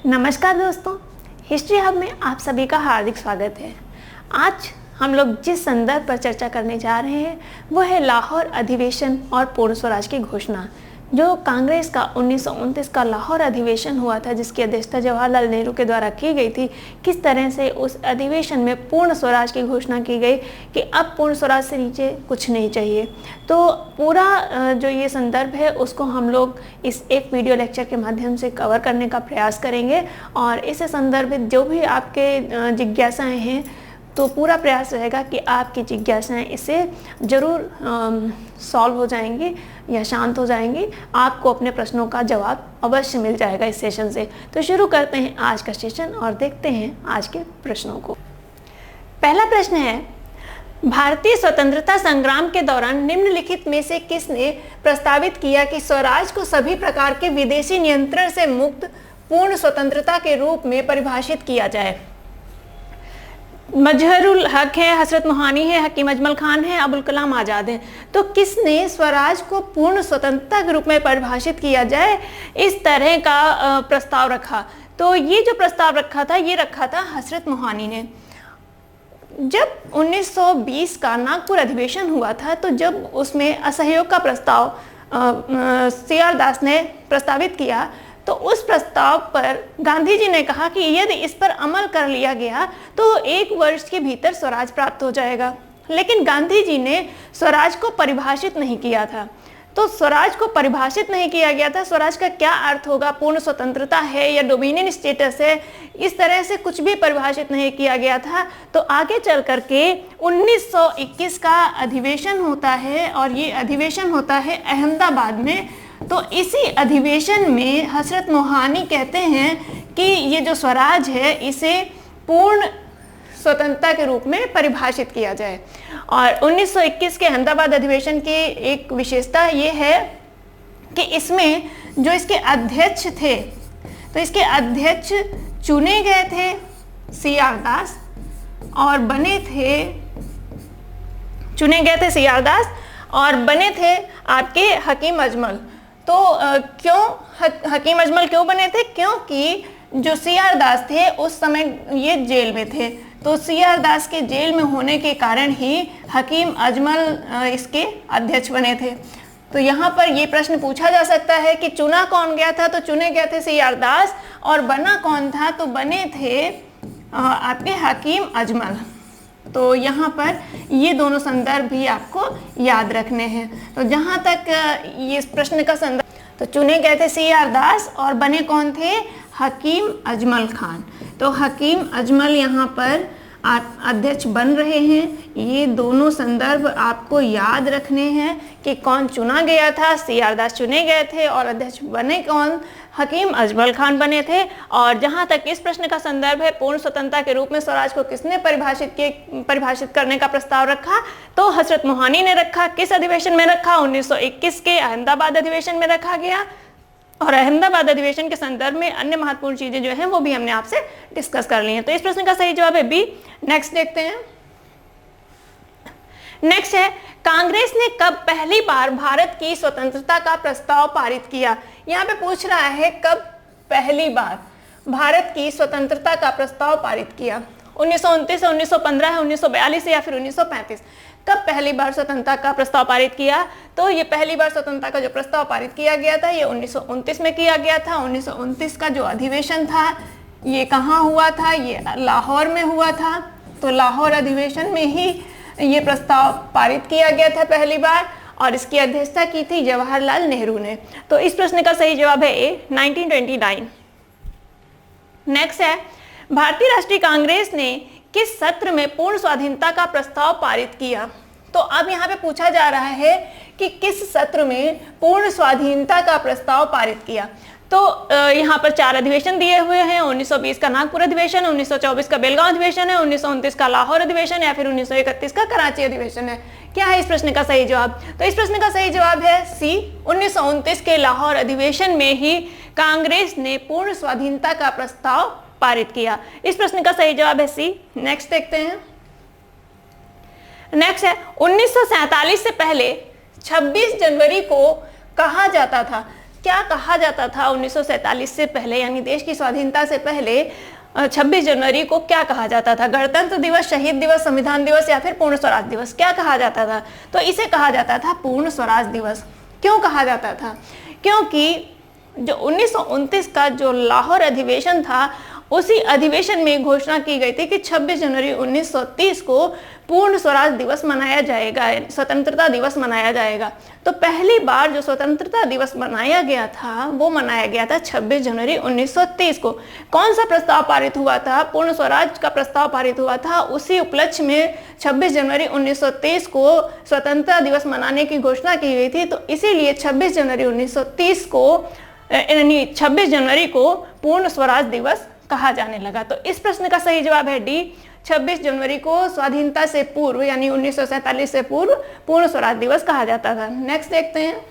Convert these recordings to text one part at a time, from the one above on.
नमस्कार दोस्तों, history hub में आप सभी का हार्दिक स्वागत है। आज हम लोग जिस संदर्भ पर चर्चा करने जा रहे हैं वो है लाहौर अधिवेशन और पूर्ण स्वराज की घोषणा। जो कांग्रेस का 1929 का लाहौर अधिवेशन हुआ था, जिसकी अध्यक्षता जवाहरलाल नेहरू के द्वारा की गई थी, किस तरह से उस अधिवेशन में पूर्ण स्वराज की घोषणा की गई कि अब पूर्ण स्वराज से नीचे कुछ नहीं चाहिए। तो पूरा जो ये संदर्भ है उसको हम लोग इस एक वीडियो लेक्चर के माध्यम से कवर करने का प्रयास करेंगे और इससे संदर्भित जो भी आपके जिज्ञासाएं हैं तो पूरा प्रयास रहेगा कि आपकी जिज्ञासाएं इससे ज़रूर सॉल्व हो जाएंगी या शांत हो जाएंगी। आपको अपने प्रश्नों का जवाब अवश्य मिल जाएगा इस सेशन से। तो शुरू करते हैं आज का सेशन और देखते हैं आज के प्रश्नों को। पहला प्रश्न है, भारतीय स्वतंत्रता संग्राम के दौरान निम्नलिखित में से किसने प्रस्तावित किया कि स्वराज को सभी प्रकार के विदेशी नियंत्रण से मुक्त पूर्ण स्वतंत्रता के रूप में परिभाषित किया जाए? मजहरुल हक है, हसरत मोहानी है, हकीम अजमल खान है, अबुल कलाम आज़ाद हैं। तो किसने स्वराज को पूर्ण स्वतंत्रता के रूप में परिभाषित किया जाए इस तरह का प्रस्ताव रखा? तो ये जो प्रस्ताव रखा था ये रखा था हसरत मोहानी ने। जब 1920 का नागपुर अधिवेशन हुआ था तो जब उसमें असहयोग का प्रस्ताव CR दास ने प्रस्तावित किया तो उस प्रस्ताव पर गांधी जी ने कहा कि यदि इस पर अमल कर लिया गया तो 1 वर्ष के भीतर स्वराज प्राप्त हो जाएगा। लेकिन गांधी जी ने स्वराज को परिभाषित नहीं किया था। तो स्वराज को परिभाषित नहीं किया गया था। स्वराज का क्या अर्थ होगा, पूर्ण स्वतंत्रता है या डोमिनियन स्टेटस है, इस तरह से कुछ भी परिभाषित नहीं किया गया था। तो आगे चल करके 1921 का अधिवेशन होता है और ये अधिवेशन होता है अहमदाबाद में। तो इसी अधिवेशन में हसरत मोहानी कहते हैं कि ये जो स्वराज है इसे पूर्ण स्वतंत्रता के रूप में परिभाषित किया जाए। और 1921 के अहमदाबाद अधिवेशन की एक विशेषता ये है कि इसमें जो इसके अध्यक्ष थे तो इसके अध्यक्ष चुने गए थे CR दास और बने थे आपके हकीम अजमल। तो क्यों हकीम अजमल क्यों बने थे? क्योंकि जो CR दास थे उस समय ये जेल में थे। तो CR दास के जेल में होने के कारण ही हकीम अजमल इसके अध्यक्ष बने थे। तो यहाँ पर ये प्रश्न पूछा जा सकता है कि चुना कौन गया था? तो चुने गए थे CR दास और बना कौन था? तो बने थे आपके हकीम अजमल। तो यहाँ पर ये दोनों संदर्भ भी आपको याद रखने हैं। तो जहाँ तक ये इस प्रश्न का संदर्भ, तो चुने गए थे CR दास और बने कौन थे? हकीम अजमल खान। तो हकीम अजमल यहाँ पर अध्यक्ष बन रहे हैं। ये दोनों संदर्भ आपको याद रखने हैं कि कौन चुना गया था। CR दास चुने गए थे और अध्यक्ष बने कौन? हकीम अजमल खान बने थे। और जहाँ तक इस प्रश्न का संदर्भ है, पूर्ण स्वतंत्रता के रूप में स्वराज को किसने परिभाषित करने का प्रस्ताव रखा? तो हसरत मोहानी ने रखा। किस अधिवेशन में रखा? 1921 के अहमदाबाद अधिवेशन में रखा गया। और अहमदाबाद अधिवेशन के संदर्भ में अन्य महत्वपूर्ण चीजें जो हैं वो भी हमने आपसे डिस्कस कर ली हैं। तो इस प्रश्न का सही जवाब है बी। नेक्स्ट देखते हैं। नेक्स्ट है, कांग्रेस ने कब पहली बार भारत की स्वतंत्रता का प्रस्ताव पारित किया? यहाँ पे पूछ रहा है कब पहली बार भारत की स्वतंत्रता का प्रस्ताव पारित किया। 1929, 1915, 1942 या फिर 1935? कब पहली बार स्वतंत्रता का प्रस्ताव पारित किया? तो ये पहली बार स्वतंत्रता का जो प्रस्ताव पारित किया गया था ये 1929 में किया गया था। 1929 का जो अधिवेशन था ये कहाँ हुआ था? ये लाहौर में हुआ था। तो लाहौर अधिवेशन में ही ये प्रस्ताव पारित किया गया था पहली बार और इसकी अध्यक्षता की थी जवाहरलाल नेहरू ने। तो इस प्रश्न का सही जवाब है ए, 1929। नेक्स्ट है, भारतीय राष्ट्रीय कांग्रेस ने किस सत्र में पूर्ण स्वाधीनता का प्रस्ताव पारित किया? तो अब यहाँ पे पूछा जा रहा है कि किस सत्र में पूर्ण स्वाधीनता का प्रस्ताव पारित किया। तो यहाँ पर 4 अधिवेशन दिए हुए हैं। 1920 का नागपुर अधिवेशन, 1924 का बेलगांव अधिवेशन है, 1929 का लाहौर अधिवेशन या फिर 1931 का कराची अधिवेशन है। क्या है इस प्रश्न का सही जवाब? तो इस प्रश्न का सही जवाब है सी। 1929 के लाहौर अधिवेशन में ही कांग्रेस ने पूर्ण स्वाधीनता का प्रस्ताव पारित किया। इस प्रश्न का सही जवाब है सी। नेक्स्ट देखते हैं। नेक्स्ट है, 1947 से पहले 26 जनवरी को कहा जाता था। क्या कहा जाता था 1947 से पहले, यानी देश की स्वाधीनता से पहले 26 जनवरी को क्या कहा जाता था? गणतंत्र दिवस, शहीद दिवस, संविधान दिवस या फिर पूर्ण स्वराज दिवस, क्या कहा जाता था? तो इसे कहा जाता था पूर्ण स्वराज दिवस। क्यों कहा जाता था? क्योंकि जो 1929 का जो लाहौर अधिवेशन था, उसी अधिवेशन में घोषणा की गई थी कि 26 जनवरी 1930 को पूर्ण स्वराज दिवस मनाया जाएगा, स्वतंत्रता दिवस मनाया जाएगा। तो पहली बार जो स्वतंत्रता दिवस मनाया गया था वो मनाया गया था 26 जनवरी 1930 को। कौन सा प्रस्ताव पारित हुआ था? पूर्ण स्वराज का प्रस्ताव पारित हुआ था। उसी उपलक्ष्य में 26 जनवरी 1930 को स्वतंत्रता दिवस मनाने की घोषणा की गई थी। तो इसीलिए 26 जनवरी 1930 को, यानी 26 जनवरी को पूर्ण स्वराज दिवस कहा जाने लगा। तो इस प्रश्न का सही जवाब है डी, 26 जनवरी को स्वाधीनता से पूर्व यानी 1947 से पूर्व पूर्ण स्वराज दिवस कहा जाता था। नेक्स्ट देखते हैं।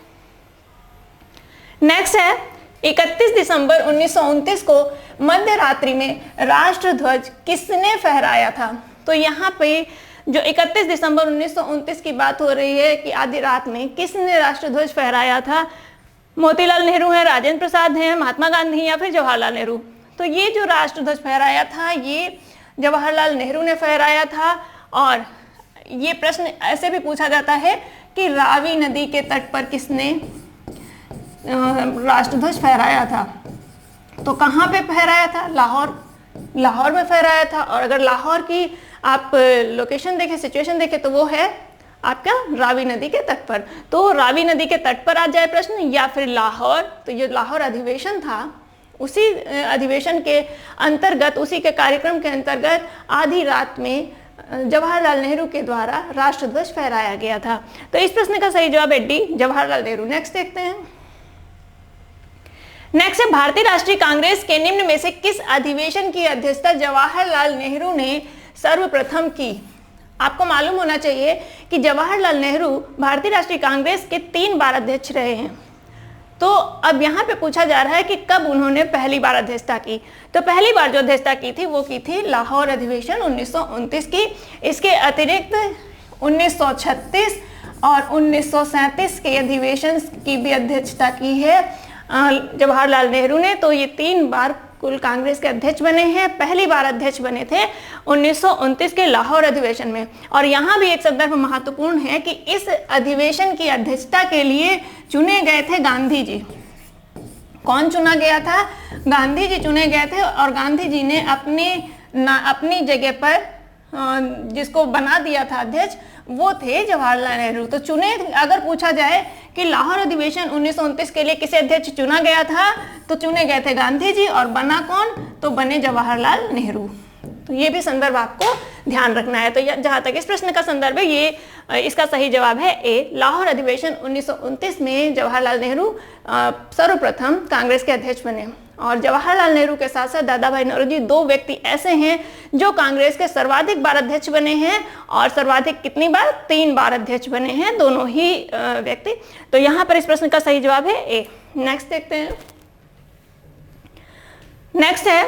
नेक्स्ट है 31 दिसंबर 1929 को मध्य रात्रि में राष्ट्रध्वज किसने फहराया था? तो यहाँ पे जो 31 दिसंबर 1929 की बात हो रही है कि आधी रात में किसने राष्ट्रध्वज फहराया था? मोतीलाल नेहरू हैं, राजेंद्र प्रसाद हैं, महात्मा गांधी या फिर जवाहरलाल नेहरू? तो ये जो राष्ट्रध्वज फहराया था ये जवाहरलाल नेहरू ने फहराया था। और ये प्रश्न ऐसे भी पूछा जाता है कि रावी नदी के तट पर किसने राष्ट्रध्वज फहराया था? तो कहाँ पे फहराया था? लाहौर में फहराया था। और अगर लाहौर की आप लोकेशन देखें, सिचुएशन देखें, तो वो है आपका रावी नदी के तट पर। तो रावी नदी के तट पर आ जाए प्रश्न, या फिर लाहौर। तो ये लाहौर अधिवेशन था, उसी अधिवेशन के अंतर्गत, उसी के कार्यक्रम के अंतर्गत आधी रात में जवाहरलाल नेहरू के द्वारा राष्ट्रध्वज फहराया गया था। तो इस प्रश्न का सही जवाब है डी, जवाहरलाल नेहरू। नेक्स्ट देखते हैं। नेक्स्ट है भारतीय राष्ट्रीय कांग्रेस के निम्न में से किस अधिवेशन की अध्यक्षता जवाहरलाल नेहरू ने सर्वप्रथम की? आपको मालूम होना चाहिए कि जवाहरलाल नेहरू भारतीय राष्ट्रीय कांग्रेस के 3 बार अध्यक्ष रहे हैं। तो अब यहाँ पे पूछा जा रहा है कि कब उन्होंने पहली बार अध्यक्षता की। तो पहली बार जो अध्यक्षता की थी वो की थी लाहौर अधिवेशन 1929 की। इसके अतिरिक्त 1936 और 1937 के अधिवेशन की भी अध्यक्षता की है जवाहरलाल नेहरू ने। तो ये 3 बार कुल कांग्रेस के अध्यक्ष बने हैं। पहली बार अध्यक्ष बने थे 1929 के लाहौर अधिवेशन में। और यहाँ भी एक संदर्भ महत्वपूर्ण है कि इस अधिवेशन की अध्यक्षता के लिए चुने गए थे गांधी जी। कौन चुना गया था? गांधी जी चुने गए थे। और गांधी जी ने अपनी जगह पर जिसको बना दिया था अध्यक्ष, वो थे जवाहरलाल नेहरू। तो चुने, अगर पूछा जाए कि लाहौर अधिवेशन 1929 के लिए किसे अध्यक्ष चुना गया था, तो चुने गए थे गांधी जी। और बना कौन? तो बने जवाहरलाल नेहरू। तो ये भी संदर्भ आपको ध्यान रखना है। तो जहां तक इस प्रश्न का संदर्भ है, ये इसका सही जवाब है ए, लाहौर अधिवेशन 1929 में जवाहरलाल नेहरू सर्वप्रथम कांग्रेस के अध्यक्ष बने। और जवाहरलाल नेहरू के साथ साथ दादा भाई नौरोजी 2 व्यक्ति ऐसे हैं जो कांग्रेस के सर्वाधिक बार अध्यक्ष बने हैं। और सर्वाधिक कितनी बार? 3 बार अध्यक्ष बने हैं दोनों ही व्यक्ति। तो यहाँ पर इस प्रश्न का सही जवाब है ए। नेक्स्ट देखते हैं। नेक्स्ट है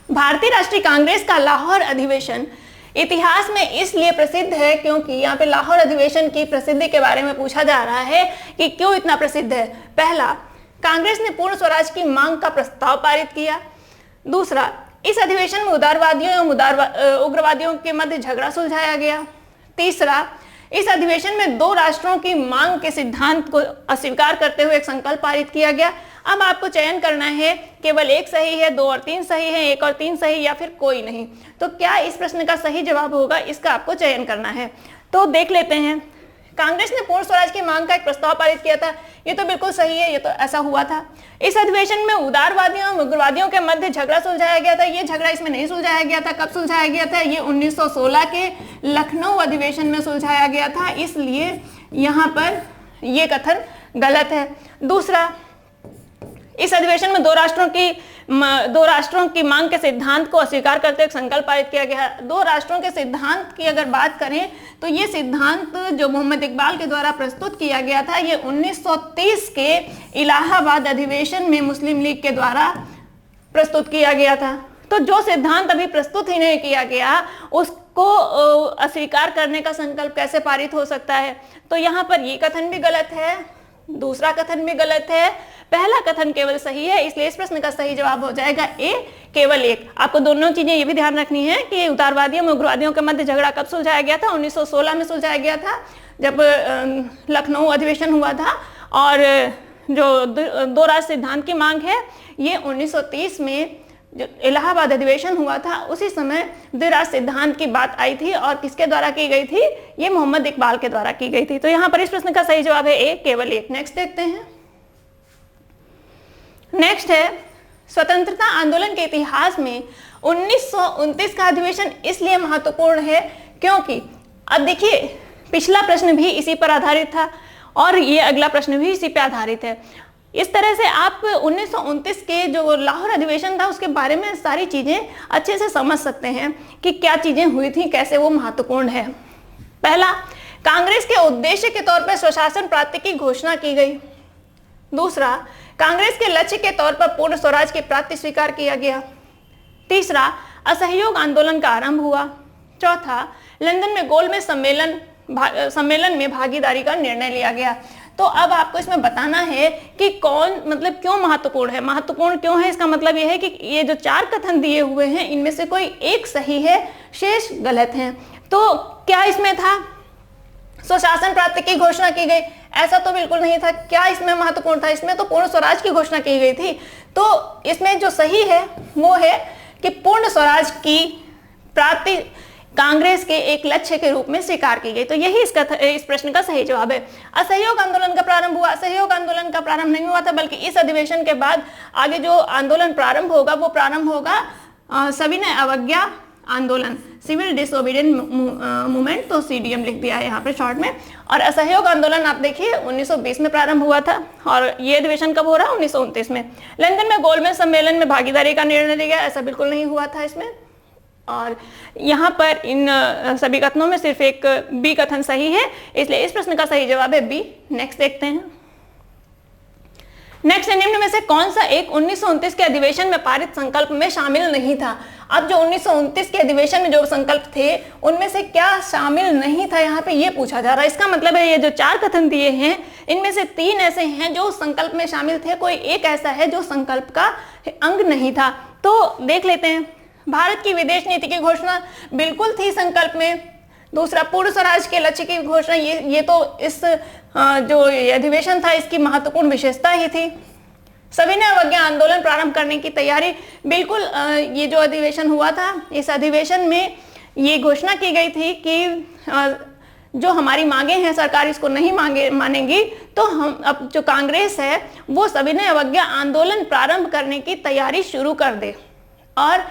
भारतीय राष्ट्रीय कांग्रेस का लाहौर अधिवेशन इतिहास में इसलिए प्रसिद्ध है क्योंकि यहाँ पे लाहौर अधिवेशन की प्रसिद्धि के बारे में पूछा जा रहा है कि क्यों इतना प्रसिद्ध है। पहला, कांग्रेस ने पूर्ण स्वराज की मांग का प्रस्ताव पारित किया। दूसरा, इस अधिवेशन में उदारवादियों एवं उग्रवादियों के मध्य झगड़ा सुलझाया गया। तीसरा, इस अधिवेशन में 2 राष्ट्रों की मांग के सिद्धांत को अस्वीकार करते हुए एक संकल्प पारित किया गया। अब आपको चयन करना है, केवल 1 सही है, 2 और 3 सही है, 1 और 3 सही, या फिर कोई नहीं। तो क्या इस प्रश्न का सही जवाब होगा, इसका आपको चयन करना है। तो देख लेते हैं। कांग्रेस ने पूर्ण स्वराज की मांग का एक प्रस्ताव पारित किया था, ये तो बिल्कुल सही है, ये तो ऐसा हुआ था। इस अधिवेशन में उदारवादियों और उग्रवादियों के मध्य झगड़ा सुलझाया गया था, ये झगड़ा इसमें नहीं सुलझाया गया था। कब सुलझाया गया था? ये 1916 के लखनऊ अधिवेशन में सुलझाया गया था, इसलिए यहाँ पर ये कथन गलत है। दूसरा, इस अधिवेशन में 2 राष्ट्रों की मांग के सिद्धांत को अस्वीकार करते हुए संकल्प पारित किया गया। 2 राष्ट्रों के सिद्धांत की अगर बात करें तो ये सिद्धांत जो मोहम्मद इकबाल के द्वारा प्रस्तुत किया गया था, ये 1930 के इलाहाबाद अधिवेशन में मुस्लिम लीग के द्वारा प्रस्तुत किया गया था। तो जो सिद्धांत अभी प्रस्तुत ही नहीं किया गया, उसको अस्वीकार करने का संकल्प कैसे पारित हो सकता है? तो यहाँ पर ये कथन भी गलत है, दूसरा कथन भी गलत है, पहला कथन केवल सही है, इसलिए इस प्रश्न का सही जवाब हो जाएगा ए, केवल एक। आपको दोनों चीजें ये भी ध्यान रखनी है कि उदारवादियों और उग्रवादियों के मध्य झगड़ा कब सुलझाया गया था। 1916 में सुलझाया गया था, जब लखनऊ अधिवेशन हुआ था। और जो दो राज सिद्धांत की मांग है, ये 1930 में जो इलाहाबाद अधिवेशन हुआ था, उसी समय द्विराज सिद्धांत की बात आई थी। और किसके द्वारा की गई थी? ये मोहम्मद इकबाल के द्वारा की गई थी। तो यहाँ पर इस प्रश्न का सही जवाब है ए, केवल एक। नेक्स्ट देखते हैं। नेक्स्ट है, स्वतंत्रता आंदोलन के इतिहास में 1929 का अधिवेशन इसलिए महत्वपूर्ण है क्योंकि, अब देखिए, पिछला प्रश्न भी इसी पर आधारित था और ये अगला प्रश्न भी इसी पर आधारित है। इस तरह से आप 1929 के जो लाहौर अधिवेशन था उसके बारे में सारी चीजें अच्छे से समझ सकते हैं कि क्या चीजें हुई थी, कैसे वो महत्वपूर्ण है। पहला, कांग्रेस के उद्देश्य के तौर पर स्वशासन प्राप्ति की घोषणा की गई। दूसरा, कांग्रेस के लक्ष्य के तौर पर पूर्ण स्वराज की प्राप्ति स्वीकार किया गया। तीसरा, असहयोग आंदोलन का आरंभ हुआ। चौथा, लंदन में गोलमेज सम्मेलन में भागीदारी का निर्णय लिया गया। तो अब आपको इसमें बताना है कि कौन, मतलब क्यों महत्वपूर्ण है। महत्वपूर्ण क्यों है, इसका मतलब यह है कि ये जो चार कथन दिए हुए हैं, इनमें से कोई एक सही है, शेष गलत हैं। तो क्या इसमें था स्वशासन प्राप्ति की घोषणा की गई? ऐसा तो बिल्कुल नहीं था। क्या इसमें महत्वपूर्ण था? इसमें तो पूर्ण स्वराज की घोषणा की गई थी। तो इसमें जो सही है वो है कि पूर्ण स्वराज की प्राप्ति कांग्रेस के एक लक्ष्य के रूप में स्वीकार की गई। तो यही इस प्रश्न का सही जवाब है। असहयोग आंदोलन का प्रारंभ हुआ। असहयोग आंदोलन का प्रारंभ नहीं हुआ था, बल्कि इस अधिवेशन के बाद आगे जो आंदोलन प्रारंभ होगा वो प्रारंभ होगा सविनय अवज्ञा आंदोलन, सिविल डिसोबीडियंट मूवमेंट। तो CDM लिख दिया है यहाँ पे शॉर्ट में। और असहयोग आंदोलन आप देखिए 1920 में प्रारंभ हुआ था और ये अधिवेशन कब हो रहा है? 1929 में। लंदन में गोलमेज सम्मेलन में भागीदारी का निर्णय लिया गया, ऐसा बिल्कुल नहीं हुआ था इसमें। और यहाँ पर इन सभी कथनों में सिर्फ एक बी कथन सही है, इसलिए इस प्रश्न का सही जवाब है बी। नेक्स्ट देखते हैं। नेक्स्ट, निम्न में से कौन सा एक 1929 के अधिवेशन में पारित संकल्प में शामिल नहीं था? अब जो 1929 के अधिवेशन में जो संकल्प थे उनमें से क्या शामिल नहीं था, यहाँ पे ये पूछा जा रहा है। इसका मतलब है ये जो चार कथन दिए हैं इनमें से 3 ऐसे हैं जो संकल्प में शामिल थे, कोई एक ऐसा है जो संकल्प का अंग नहीं था। तो देख लेते हैं। भारत की विदेश नीति की घोषणा बिल्कुल थी संकल्प में। दूसरा, पूर्ण स्वराज के लक्ष्य की घोषणा, ये तो इस जो अधिवेशन था इसकी महत्वपूर्ण विशेषता ही थी। सविनय अवज्ञा आंदोलन प्रारंभ करने की तैयारी, बिल्कुल ये जो अधिवेशन हुआ था इस अधिवेशन में ये घोषणा की गई थी कि जो हमारी मांगे हैं सरकार इसको नहीं मानेगी, तो हम अब जो कांग्रेस है वो सविनय अवज्ञा आंदोलन प्रारंभ करने की तैयारी शुरू कर दे। और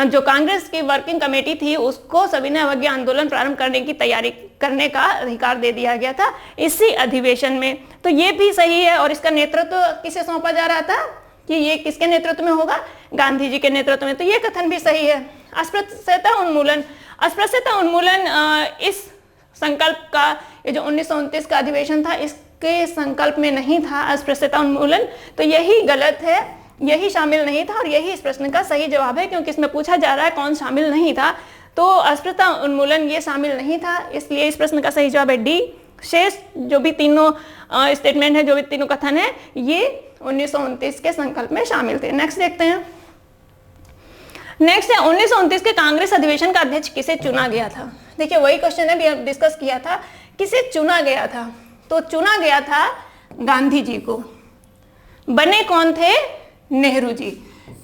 जो कांग्रेस की वर्किंग कमेटी थी उसको सविनय अवज्ञा आंदोलन प्रारंभ करने की तैयारी करने का अधिकार दे दिया गया था इसी अधिवेशन में। तो ये भी सही है। और इसका नेतृत्व किसे सौंपा जा रहा था कि ये किसके नेतृत्व में होगा? गांधी जी के नेतृत्व में। तो ये कथन भी सही है। अस्पृश्यता उन्मूलन, अस्पृश्यता उन्मूलन इस संकल्प का, ये जो 1929 का अधिवेशन था इसके संकल्प में नहीं था अस्पृश्यता उन्मूलन। तो यही गलत है, यही शामिल नहीं था और यही इस प्रश्न का सही जवाब है, क्योंकि इसमें पूछा जा रहा है कौन शामिल नहीं था। तो अस्पृश्यता उन्मूलन ये शामिल नहीं था, इसलिए इस प्रश्न का सही जवाब है डी। शेष जो भी तीनों स्टेटमेंट है, जो भी तीनों कथन है, ये 1929 के संकल्प में शामिल थे। नेक्स्ट देखते हैं। नेक्स्ट है 1929 के कांग्रेस अधिवेशन का अध्यक्ष किसे चुना गया था? देखिए वही क्वेश्चन है, भी डिस्कस किया था, किसे चुना गया था? तो चुना गया था गांधी जी को। बने कौन थे? नेहरू जी।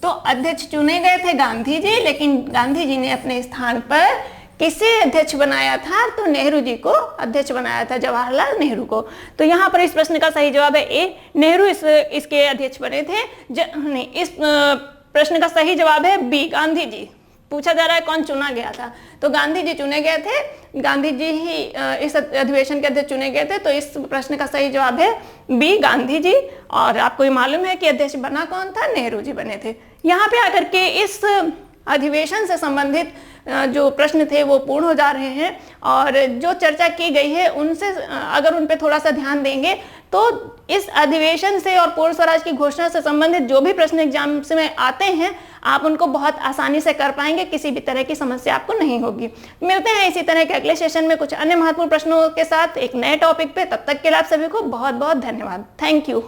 तो अध्यक्ष चुने गए थे गांधी जी, लेकिन गांधी जी ने अपने स्थान पर किसे अध्यक्ष बनाया था? तो नेहरू जी को अध्यक्ष बनाया था, जवाहरलाल नेहरू को। तो यहाँ पर इस प्रश्न का सही जवाब है ए, नेहरू इसके अध्यक्ष बने थे। नहीं, इस प्रश्न का सही जवाब है बी, गांधी जी। पूछा जा रहा है कौन चुना गया था, तो गांधी जी चुने गए थे। गांधी जी ही इस अधिवेशन के अध्यक्ष चुने गए थे। तो इस प्रश्न का सही जवाब है बी, गांधी जी। और आपको ये मालूम है कि अध्यक्ष बना कौन था? नेहरू जी बने थे। यहाँ पे आकर के इस अधिवेशन से संबंधित जो प्रश्न थे वो पूर्ण हो जा रहे हैं और जो चर्चा की गई है उनसे अगर उन पे थोड़ा सा ध्यान देंगे तो इस अधिवेशन से और पूर्ण स्वराज की घोषणा से संबंधित जो भी प्रश्न एग्जाम में आते हैं आप उनको बहुत आसानी से कर पाएंगे, किसी भी तरह की समस्या आपको नहीं होगी। मिलते हैं इसी तरह के अगले सेशन में कुछ अन्य महत्वपूर्ण प्रश्नों के साथ एक नए टॉपिक पे। तब तक के लिए आप सभी को बहुत बहुत धन्यवाद। Thank you.